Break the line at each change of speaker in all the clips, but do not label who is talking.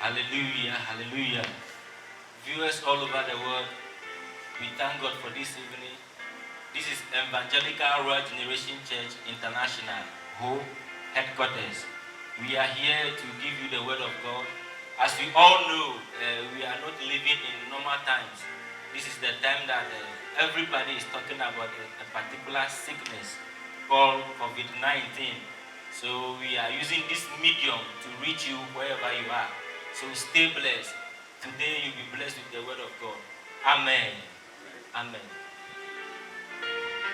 Hallelujah, hallelujah. Viewers all over the world, we thank God for this evening. This is Evangelical Royal Generation Church International, Hope Headquarters. We are here to give you the word of God. As we all know, we are not living in normal times. This is the time that everybody is talking about a particular sickness called COVID-19. So we are using this medium to reach you wherever you are. So stay blessed. Today you'll be blessed with the word of God. Amen. Amen.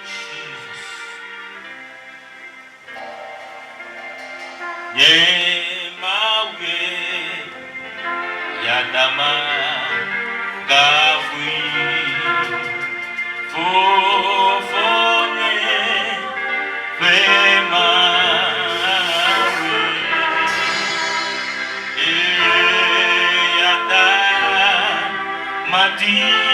Jesus. Ye mawe yadama gafui fofone fema yada mati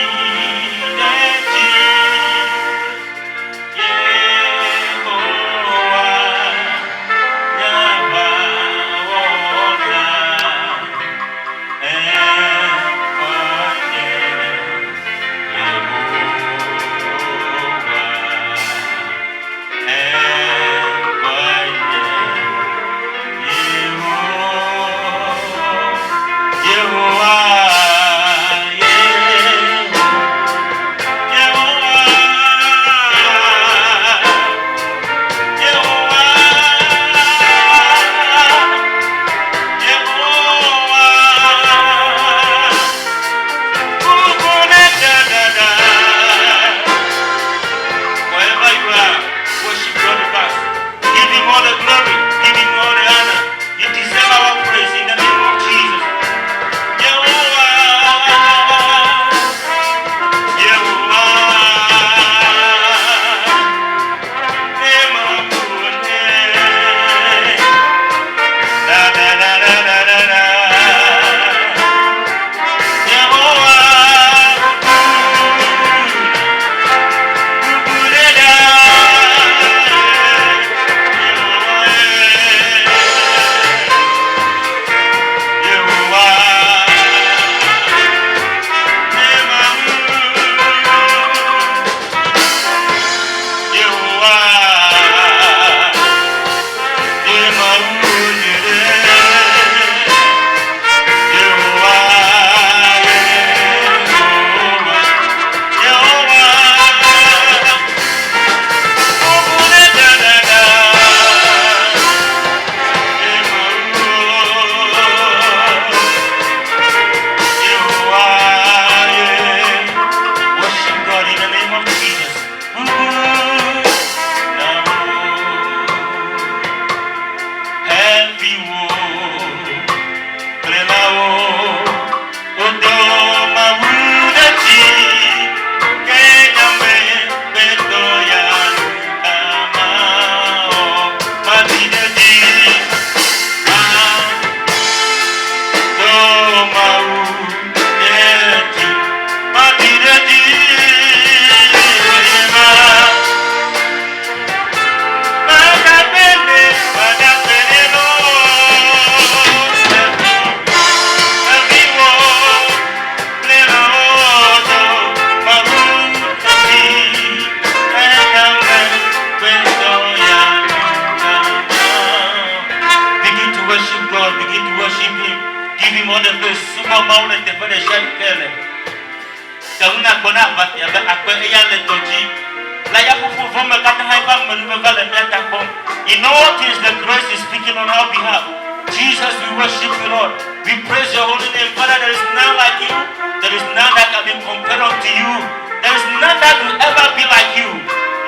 In all things, the grace is speaking on our behalf. Jesus, we worship you, Lord. We praise your holy name. Father, there is none like you. There is none that can be compared unto you. There is none that will ever be like you.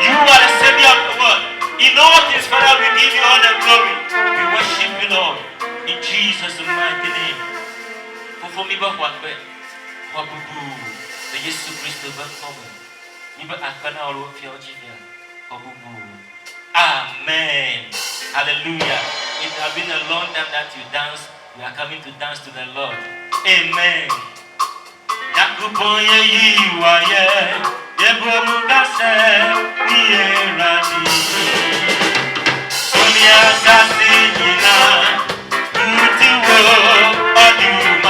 You are the Savior of the world. In all things, Father, we give you all the glory. We worship you, Lord. In Jesus' mighty name. For me, but what way? What would do? The Jesus Christ of the moment. You but I can all of your children. Amen. Hallelujah. It has been a long time that you dance. We are coming to dance to the Lord. Amen. Yakuboye yiwaye, yeborugase niyeradi. Sonia kasi nina, utiwo odiu.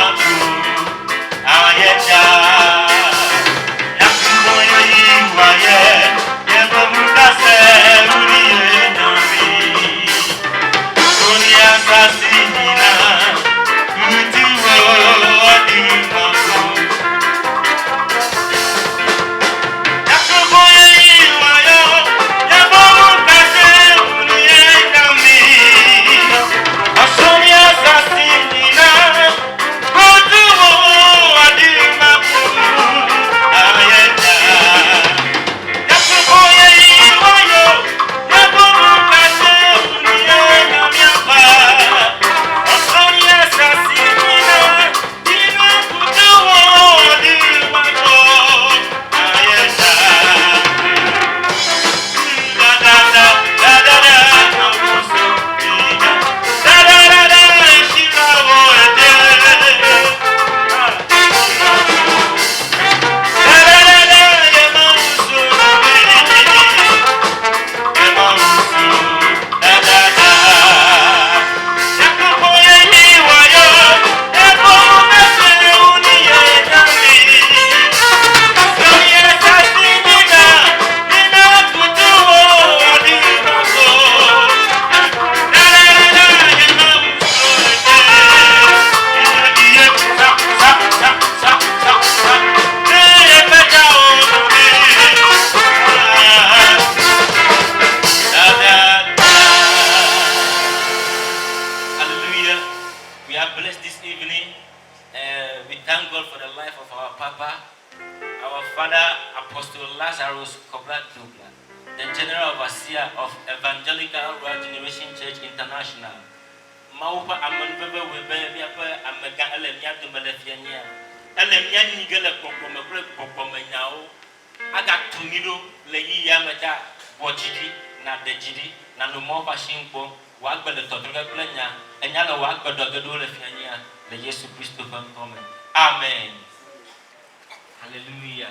evening, we thank God for the life of our Papa, our Father, Apostle Lazarus Kobla Dubla, the General Overseer of Evangelical World Generation Church International. Maupa amanbebe webe biapa amega alemia dumelefiania. Alemia nigele pompomanyao. Aga tumido le yameda wojidi na dejidi na no mo bashimpo wa gbele totoga planya enya na wa gbodogedo le fiania le Yesu Kristo famtome. Amen. Hallelujah.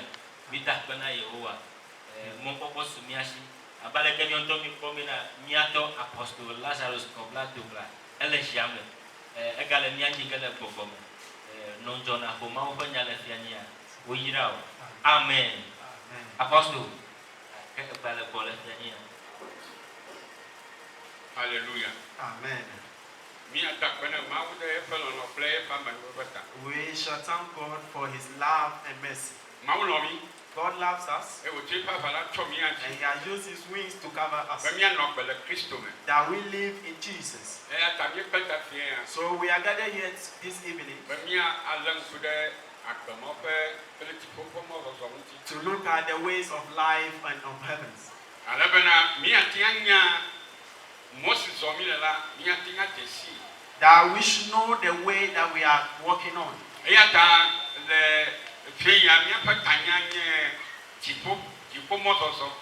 Bita bana Yehowa. Mon popo sumiashi abale kenyo to mi pomina miato Apostle Lazarus Kobla Dubla. Elle jamais égale nianji gele bobom non jona ko ma ko nyale fiania wo yirao. Amen. Apostle que bale bole fiania.
Hallelujah.
Amen. We shall thank God for his love and mercy. God loves us and he has used his wings to cover us, that we live in Jesus. So we are gathered here this evening to look at the ways of life and of heavens. That we should know the way that we are walking on.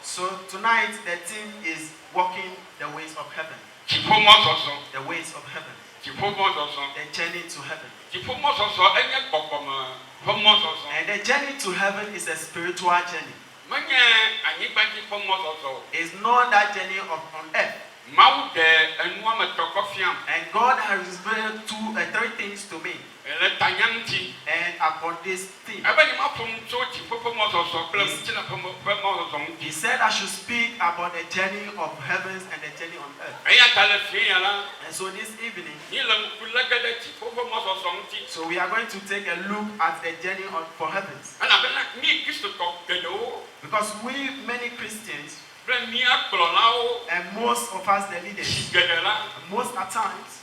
So tonight the theme is walking the ways of heaven. The ways of heaven. The journey to heaven. And the journey to heaven is a spiritual journey. It's not that journey on earth. And God has revealed three things to me. And upon this thing, he said I should speak about the journey of heavens and the journey on earth. And so this evening, so we are going to take a look at the journey for heavens. Because we, many Christians, and most of us, the leaders, most at times,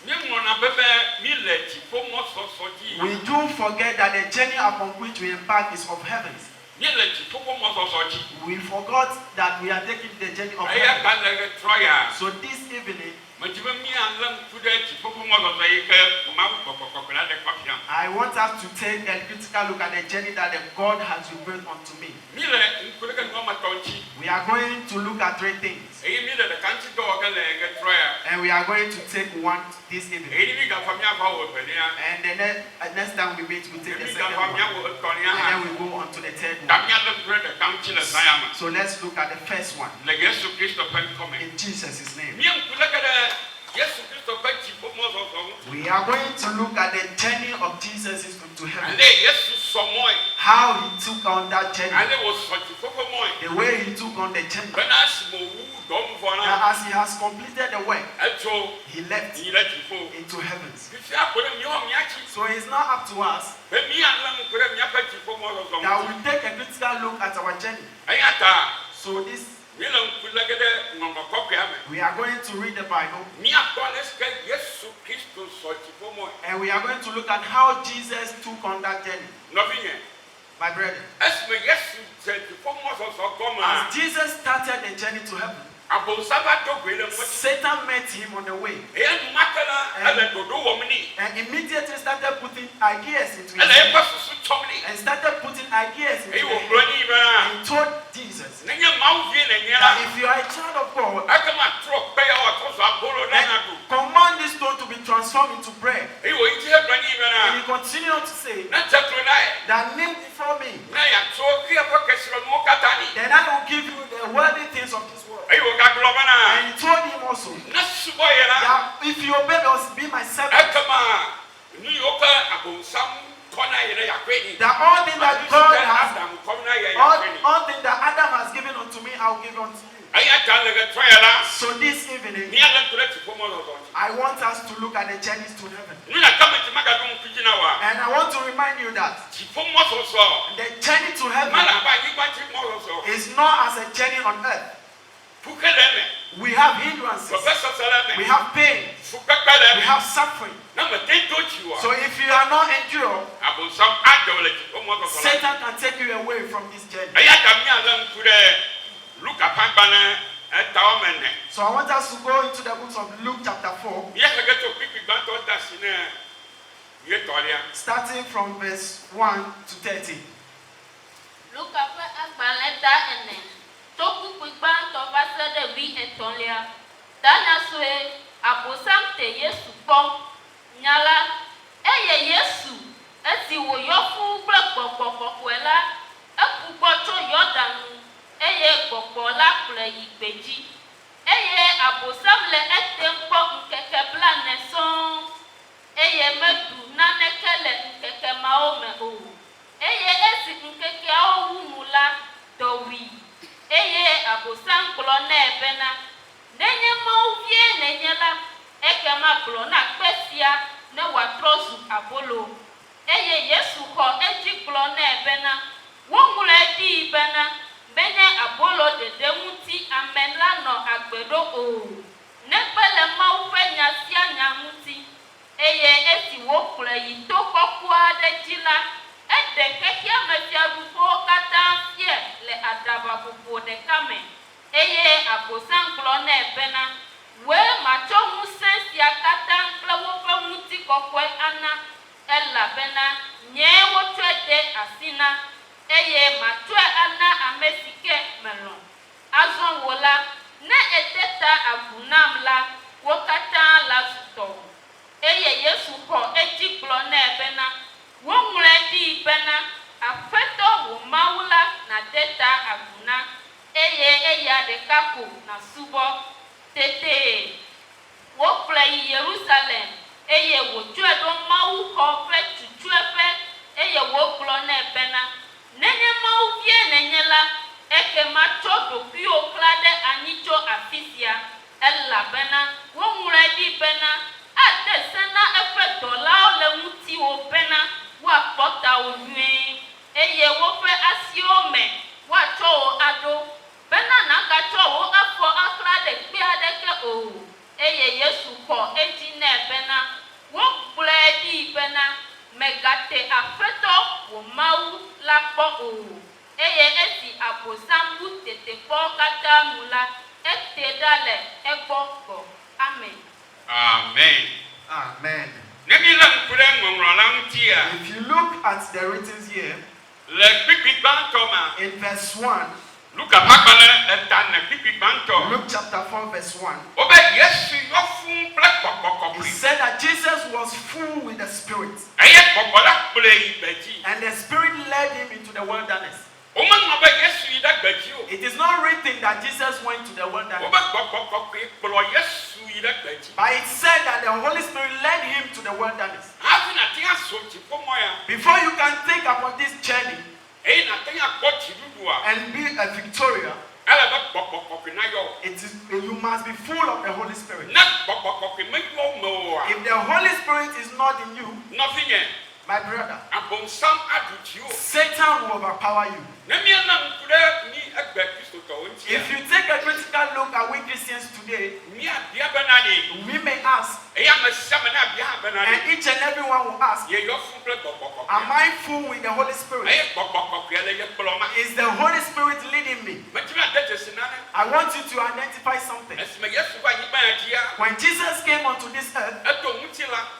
we do forget that the journey upon which we embark is of heavens. We forgot that we are taking the journey of heaven. So this evening, I want us to take a critical look at the journey that God has revealed unto me. We are going to look at three things. And we are going to take one this evening. And the next time we meet, we take the second one. And then we go on to the third one. So let's look at the first one. In Jesus' name. We are going to look at the journey of Jesus into heaven. How he took on that journey. The way he took on the journey. Now, as he has completed the work, he left into heavens. So it's not up to us that we take a critical look at our journey. So this, we are going to read the Bible. And we are going to look at how Jesus took on that journey. My brother, as Jesus started the journey to heaven, Satan met him on the way. And immediately started putting ideas into his head. And started putting ideas into his head. And told Jesus that if you are a child of God, command this stone to be transformed into bread. And he continued to say that name before me, then I will give you the worldly things of this world. And he told him also that if you obey me, be my servant, that all things that God has, all things that Adam has given unto me, I will give unto you. So this evening, I want us to look at the journeys to heaven. And I want to remind you that the journey to heaven is not as a journey on earth. We have hindrances, we have pains, We have suffering. So if you are not endured, Satan can take you away from this journey. So I want us to go into the books of Luke chapter 4, starting from verse 1 to 30.
Luke agbaleta ene. Toku kwigban to vase de vi etolia. Dana soe abosam te Yesu pom. Nyala eye Yesu esi wo yofu gbogbogbogbo ela. Ekugbo cho Yordanu eye gbogbo la kule igbeji. Eye abosam le etempo nkeke blane son. Eye medu nanekele nkeke maome o. Eye esi nkeke awumula dowi. Eye abosam klone ebena. Nenye mauvie nenyela. Eke ma klona kpesia ne watrosu abolo. Eye Yesu ho eji klone ebena. Wongule di ibena. Benye abolo de demuti amenla no agbedo o. Nekpele maufe nyasia nyamuti. Eye esi wokule yitoko kwa de jila. Ede kekia mefia dufo kata fie le adaba bubu de kame. Eye abosan klone ebena. We macho musensi akata nkle wofe muti kokwe ana. Ela bena nye wotwede asina. Eye matwe ana amesike melon. Azon wola ne eteta agunam la wokata la suto. Eye Yesu ho eji klone ebena. Wongule di bena afeto wo maula na teta aguna. Eye de kaku na subo tete. Wokule Jerusalem. Eye wo twedo mau ho fe tutuefe. Eye wo klone ebena. Nenye mau vie nenyela. Eke macho dokio klade anicho afisia. Ella bena. Wongule di bena. Ate sena efe dola le muti o bena. Wa pota o nwe. Eye wo fe asiome. Wa cho ado. Bena na ka cho o afo aklade kpe adeke o. Eye Yesu ko eji ne bena. Wo bledi bena. Megate afeto wo mau la po o. Eye esi abosambu tete po kata mula. Ete dale ego go. Amen.
Amen.
Amen.
If
If you look at the written here, in verse 1, Luke chapter 4, verse 1, it said that Jesus was full with the Spirit, and the Spirit led him into the wilderness. It is not written that Jesus went to the wilderness, but it said that the Holy Spirit led him to the wilderness. Before you can take upon this journey and be a Victoria, you must be full of the Holy Spirit. If the Holy Spirit is not in you, my brother, Satan will overpower you. If you take a critical look at we Christians today, we may ask, and each and everyone will ask, am I full with the Holy Spirit? Is the Holy Spirit leading me? I want you to identify something. When Jesus came onto this earth,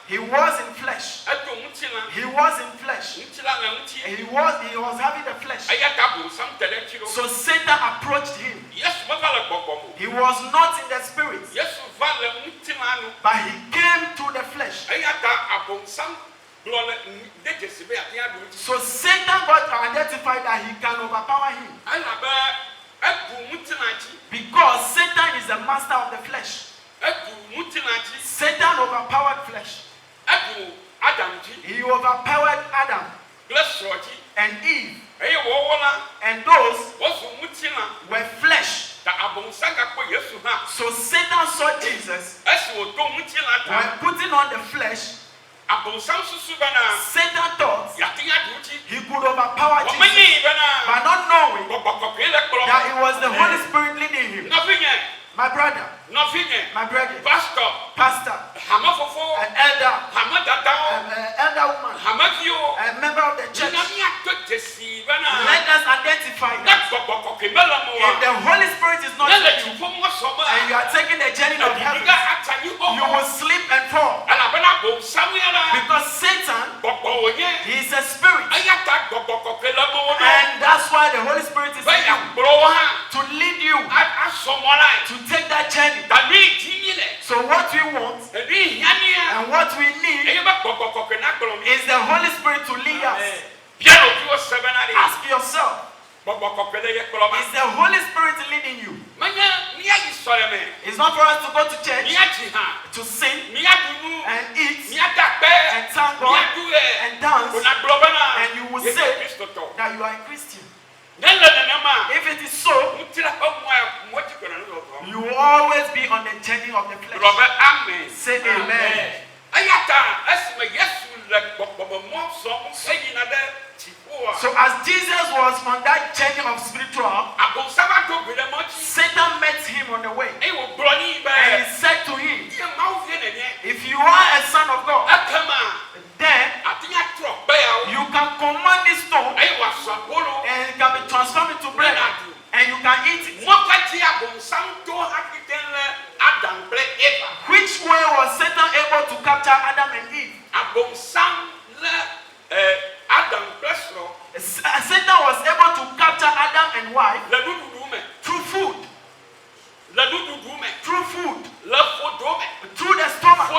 he was in flesh. He was in flesh. He was having the flesh. So Satan approached him. He was not in the spirit, but he came to the flesh. So Satan got to identify that he can overpower him, because Satan is the master of the flesh. Satan overpowered flesh. He overpowered Adam and Eve, and those were flesh. So Satan saw Jesus when putting on the flesh. Satan thought he could overpower Jesus, but not knowing that it was the Holy Spirit leading him. My brother, my brother, pastor, an elder, an elder woman, a member of the church. Let us identify that. If the Holy Spirit is not in you, and you are taking the journey of heaven, you will slip and fall. Because Satan, he is a spirit. And that's why the Holy Spirit is in you, to lead you, to take that journey. So what we want and what we need is the Holy Spirit to lead us. Ask yourself, is the Holy Spirit leading you? It's not for us to go to church, to sing, and eat, and thank God, and dance, and you will say that you are a Christian. If it is so, you will always be on the journey of the flesh. Say amen. So as Jesus was on that journey of spiritual, Satan met him on the way. And he said to him, if you are a son of God, then you can command this stone and it can be transformed into bread and you can eat it. Which way was Satan able to capture Adam and Eve? Satan was able to capture Adam and wife through food. Through food. Through the stomach.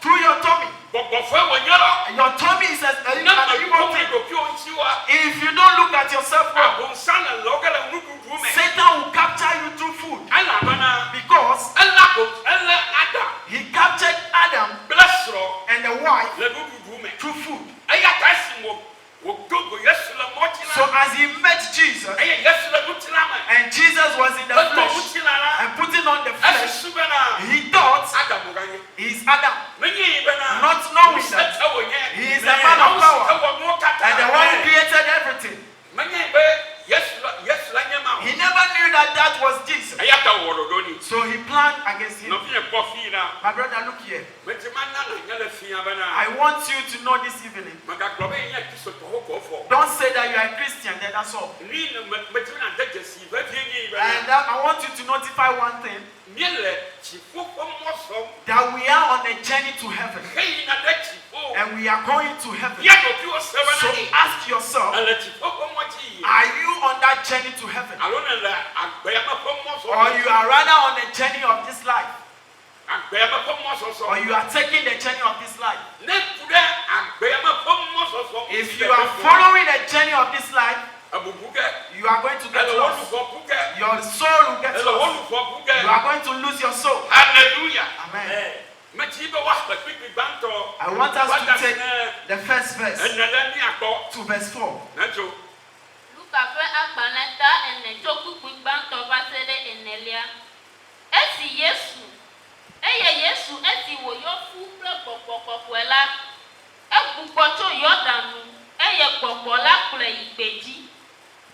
Through your tummy. Your tummy is an evil thing. If you don't look at yourself well, Satan will capture you through food. Because he captured Adam and the wife through food. So as he met Jesus, and Jesus was in the flesh and putting on the flesh, he thought he's Adam, not knowing that he is the man of power and the one who created everything. He never knew that was Jesus. So he planned against him. My brother, look here. I want you to know this evening. Don't say that you are a Christian, then that's all. And I want you to notify one thing. That we are on a journey to heaven. And we are going to heaven. So ask yourself, are you on that journey to heaven? Or you are rather on the journey of this life? Or you are taking the journey of this life? If you are following the journey of this life, you are going to get lost. Your soul will get lost. You are going to lose your soul.
Hallelujah.
Amen. I want us to take the first verse to verse 4.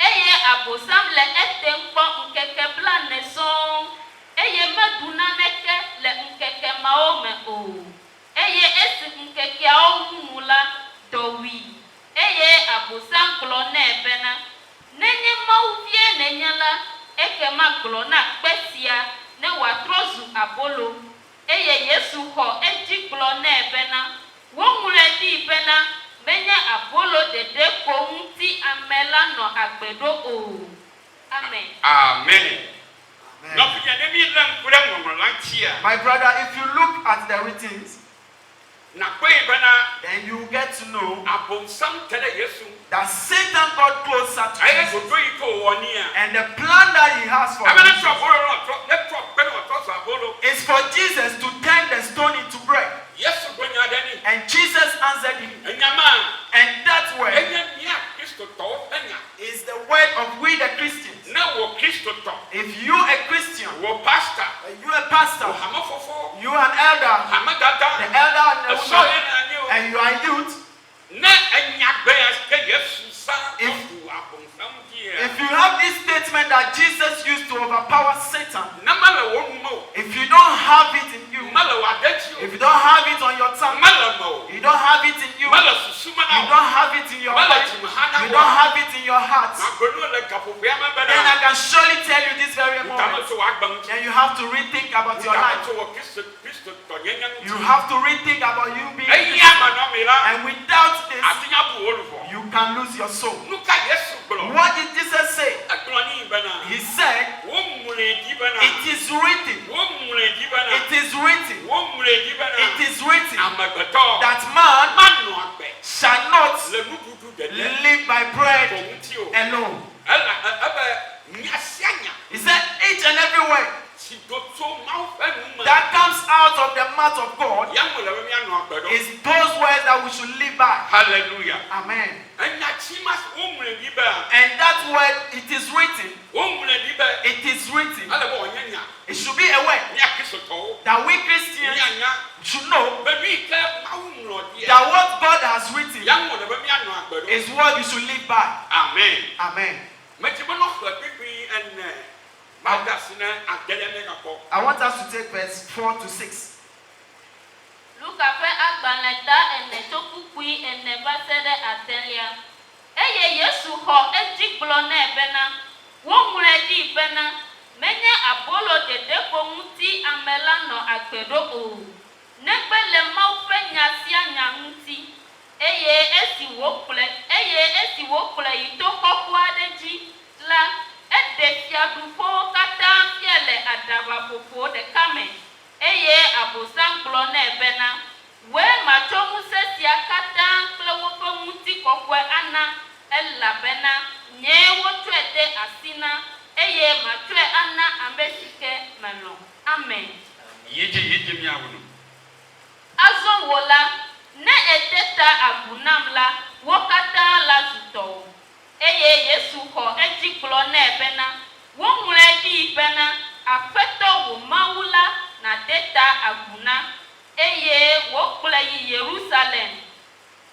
Eye abosam le etenkpo nkeke blane son. Eye meduna neke le nkeke maome o. Eye esi nkeke aomula dowi. Eye abosam klone bena. Nenye mauvie nenyala eke ma klona kpesia ne watrozu abolo. Eye Yesu ho eji klone bena. Womule di bena. Benya abolo dede konti amela no agbedo o. Amen.
Amen.
My brother, if you look at the readings, then you get to know that Satan got closer to Jesus. And the plan that he has for him is for Jesus to turn the stone into bread. And Jesus answered him. And that word is the word of we the Christians. If you a Christian, you a pastor, you an elder, the elder and the woman, and you are youth, if you have this statement that Jesus used to overpower Satan, if you don't have it in you, if you don't have it on your tongue, you don't have it in you, you don't have it in your mind, you don't have it in your heart, then I can surely tell you this very moment, then you have to rethink about your life. You have to rethink about you being Christian. And without this, you can lose your soul. What did Jesus say? He said, it is written. It is written. It is written that man shall not live by bread alone. He said each and every word that comes out of the mouth of God is those words that we should live by.
Hallelujah.
Amen. And that word, it is written. It is written. It should be a word that we Christians should know that what God has written is what we should live by.
Amen.
Amen. I want us to take verse 4 to 6.
Luka fe agbaleta ene tokukui ene basede atelia. Eye Yesu ho ejiglo na ebena. Wonwure di bena. Menye abolo dedeko muti amela no agbedo o. Negbele maufe nyasia nyamuti. Eye esi wokule itoko kwadeji la edefia dufo kata fiele adaba popo de kame. Eye abosan klo na ebena. We macho musesia kata kle wofe muti kokwe ana ella bena. Nye wotwede asina. Eye matwe ana ambesike melo. Amen.
Yeje miawunu.
Azo wola ne eteta abunamla wokata la zuto. Eye Yesu ho ejiklo na ebena. Wonwure di bena afeto wo mawula na teta abuna. Eye wokule yi Jerusalem.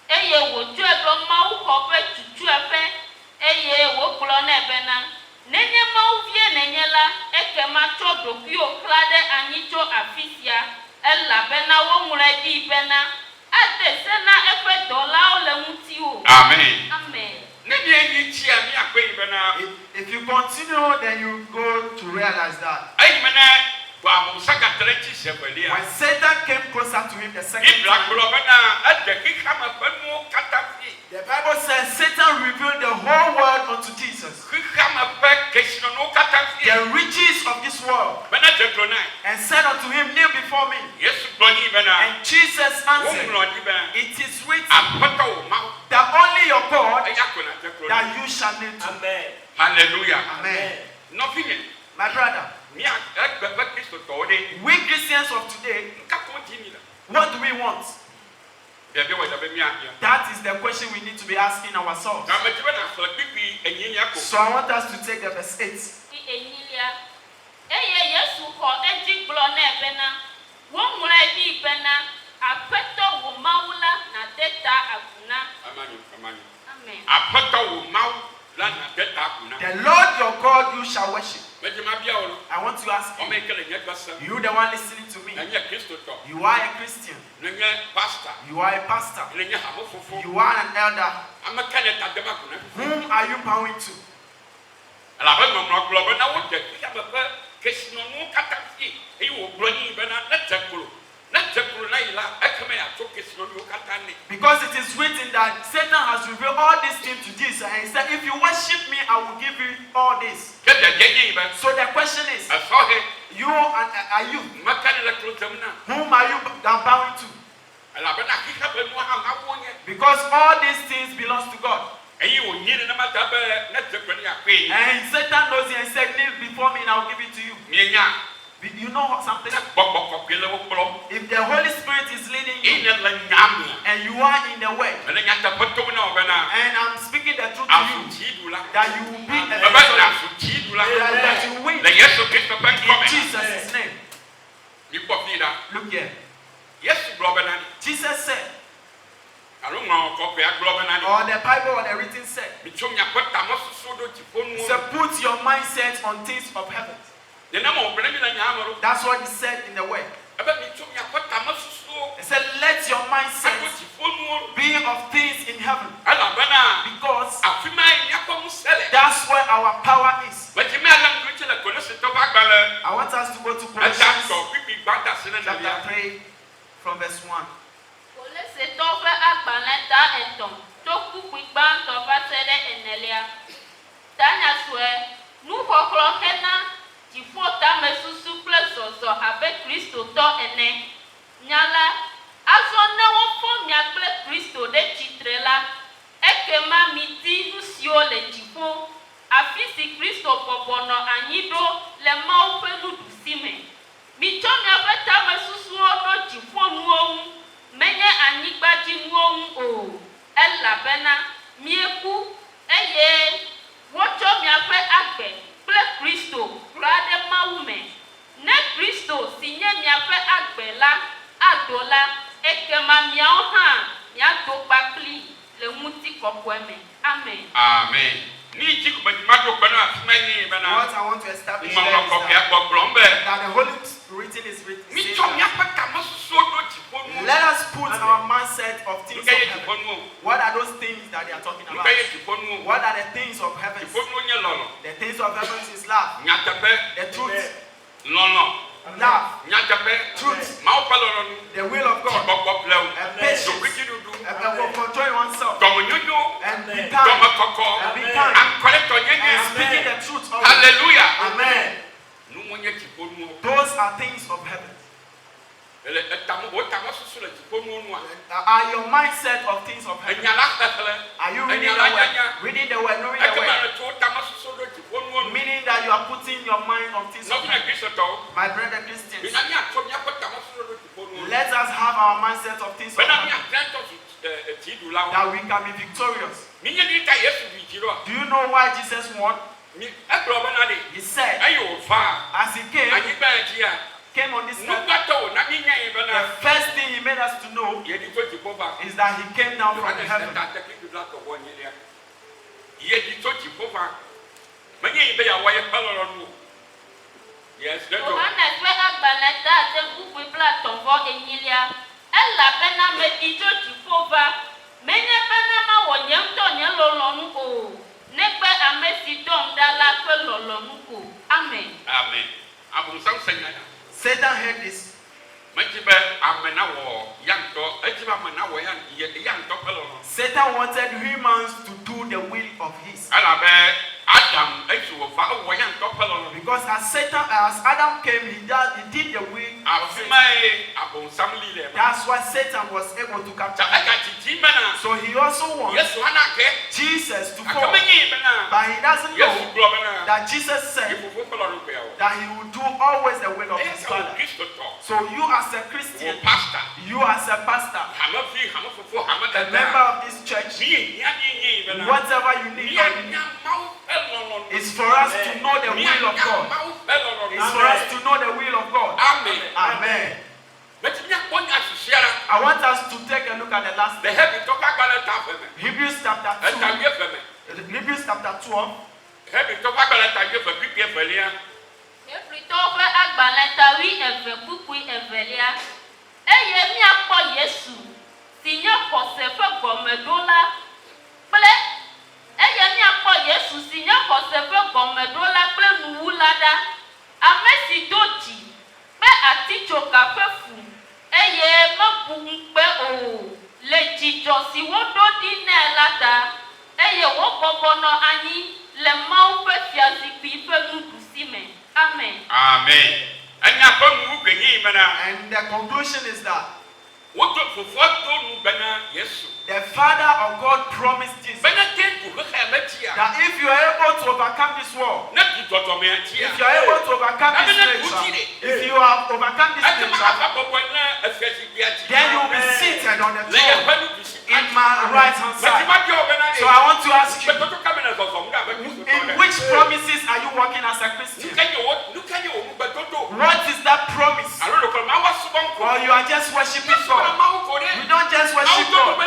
Eye wotwego mawu ho fe tutu efe. Eye woklo na ebena. Nenye mauvie nenyela ekema cho dokio klade anyicho afisia ella bena wonwure di bena ate sena efe dola ole mutio.
Amen.
Amen.
If you continue, then you go to realize that when Satan came closer to him the second time, the Bible says Satan revealed the whole world unto Jesus, the riches of this world, and said unto him, kneel before me. And Jesus answered, it is written that only your God that you shall kneel to.
Amen. Hallelujah.
Amen.
Nothing.
My brother, we Christians of today, what do we want? That is the question we need to be asking ourselves. So I want us to take the verse 8. The Lord your God you shall worship. I want to ask you, you the one listening to me, you are a Christian, you are a pastor, you are an elder. Whom are you bowing to? Because it is written that Satan has revealed all these things to Jesus, and he said, if you worship me, I will give you all this. So the question is, you and are you? Whom are you bowing to? Because all these things belongs to God. And Satan knows it and said, kneel before me and I will give it to you. You know something? If the Holy Spirit is leading you and you are in the way, and I'm speaking the truth to you, that you will be that you win in Jesus' name. Look here. Jesus said, or the Bible or the written said, so put your mindset on things of heaven. That's what he said in the word. said, let your mindset be of things in heaven. Because that's where our power is. I want us to go to Colossians chapter 3 from verse 1.
Nyala azɔ ne wofɔ mia kple Kristo ɖe tsitre la ekema miti nu siwo le dziƒo afi si Kristo bɔbɔnɔ anyi ɖo le Mawu ƒe nuɖusi me. Mitsɔ miaƒe tamesusuwo ɖo dziƒo nuwo ŋu menye anyigba dzi nuwo ŋu o elabena mieku eye wotsɔ miaƒe agbe kple Kristo kura ɖe Mawu me. Ne Kristo si nye miaƒe agbe la adola ekema miawo hã miado kpakpli le ŋutikɔkɔe me. Amen.
Amen. What I want to establish here is that the Holy Written is written. Let us put our mindset of things of heaven. What are those things that they are talking about? What are the things of heaven? The things of heaven is love, the truth, love, truth, the will of God, and patience, and controlling oneself, and be kind, and speaking the truth.
Hallelujah.
Amen. Those are things of heaven. Are your mindset of things of heaven? Are you reading the word? Reading the word, knowing the word? Meaning that you are putting your mind on things of heaven. My brother Christians, let us have our mindset of things of heaven, that we can be victorious. Do you know why Jesus won? He said, as he came on this earth, the first thing he made us to know is that he came down from heaven. Amen. Amen. Satan heard this. Satan wanted humans to do the will of his. Because as Adam came, he did the will of Satan. That's why Satan was able to capture him. So he also wants Jesus to fall. But he doesn't know that Jesus said that he will do always the will of his Father. So you as a Christian, you as a pastor, a member of this church, whatever you need is for us to know the will of God. It's for us to know the will of God. Amen. Amen. I want us to take a look at the last thing. Hebrews chapter 2. Hebrews chapter 12. Amen. Amen. And the conclusion is that the Father of God promised Jesus that if you are able to overcome this world, if you are able to overcome this nature, if you have overcome this nature, then you will be seated on the throne in my right hand side. So I want to ask you, in which promises are you working as a Christian? What is that promise? Or you are just worshiping God? We don't just worship God.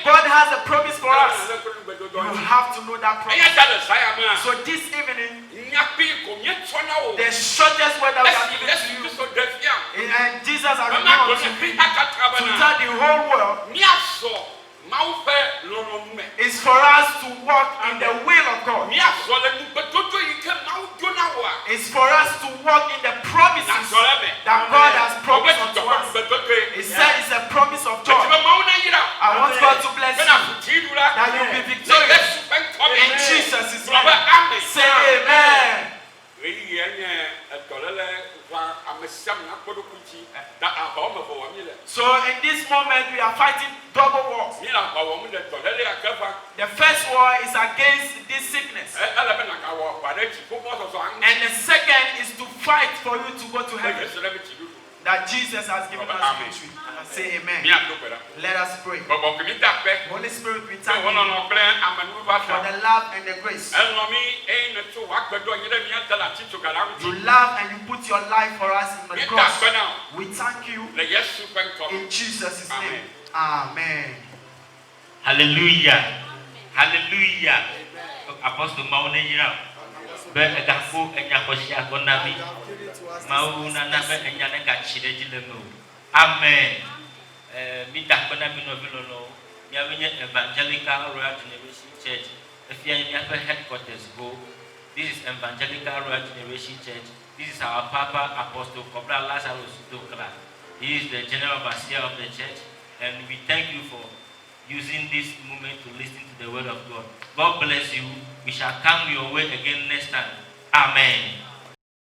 God has a promise for us. You have to know that promise. So this evening, the shortest word that we are giving to you, and Jesus has revealed to me, tell the whole world is for us to walk in the will of God. It's for us to walk in the promises that God has promised unto us. He said it's a promise of joy. I want God to bless you, that you'll be victorious in Jesus' name. Say amen. So in this moment we are fighting double wars. The first war is against this sickness, and the second is to fight for you to go to heaven, that Jesus has given us victory. Say amen. Let us pray. Holy Spirit, we thank you for the love and the grace. You love and you put your life for us in the cross. We thank you in Jesus' name. Amen.
Hallelujah. Hallelujah. Apostle Maunayira. Begafo enyakoshia konabi. Mauna na be enyanega chidejilemo. Amen. Mita konabi no bilono. Yawenye Evangelical Royal Generation Church. If you are headquarters go. This is Evangelical Royal Generation Church. This is our Papa Apostle Kobra Lazarus Dokla. He is the general overseer of the church, and we thank you for using this moment to listen to the word of God. God bless you. We shall come your way again next time. Amen.